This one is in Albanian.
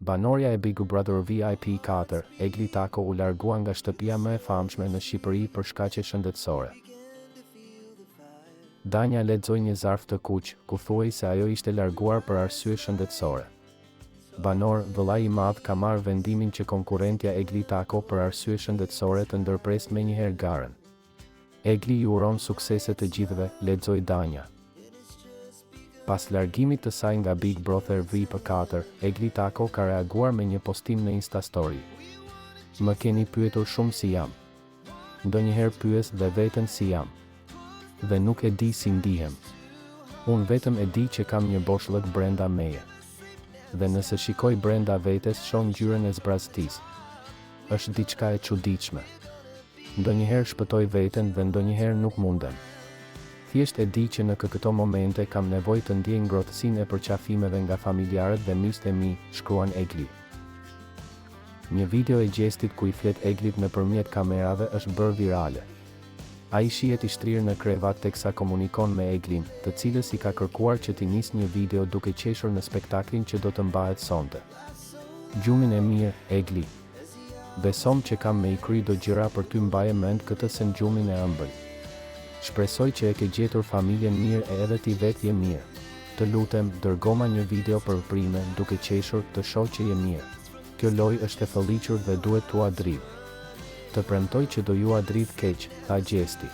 Banorja e Big Brother VIP 4, Egli Tako u largua nga shtëpia më e famshme në Shqipëri për shkaqe shëndetësore. Danja lexoi një zarf të kuq, ku thuhej se ajo ishte larguar për arsye shëndetësore. Banor, vëllai i madh ka marrë vendimin që konkurrentja Egli Tako për arsye shëndetësore të ndërpresë menjëherë garën. Egli ju uron suksese të gjithëve, lexoi Danja. Pas largimit të saj nga Big Brother VIP 4, Egli Tako ka reaguar me një postim në Instastory. Më keni pyetur shumë si jam. Ndonjëherë pyes dhe veten si jam. Dhe nuk e di si ndihem. Unë vetëm e di që kam një boshllëk brenda meje. Dhe nëse shikoj brenda vetes shoh ngjyrën e zbraztisë. Është diçka e çuditshme. Ndonjëherë shpëtoj veten dhe ndonjëherë nuk mundem. Thjesht e di që në këto momente kam nevojë të ndjej ngrohtësinë e përqafimeve nga familjarët dhe miqtë e mi, shkruan Egli. Një video e gjestit ku i flet Eglit nëpërmjet kamerave është bërë virale. Ai shihet i shtrirë në krevat teksa komunikon me Eglin, të cilës i ka kërkuar që t'i nisë një video duke qeshur në spektaklin që do të mbahet sonte. Gjumin e mirë, Egli. Besom që kam me i kry do gjëra për ty, mbaje mend këtë se në gjumin e ëmbël. Shpresoj që e ke gjetur familjen mirë e edhe ti vetë je mirë. Të lutem, dërgoma një video për prime duke qeshur, të shoh që je mirë. Kjo lojë është e fëlliqur dhe duhet t'ua dridh. Të premtoj që do ju a dridh keq, tha gjesti.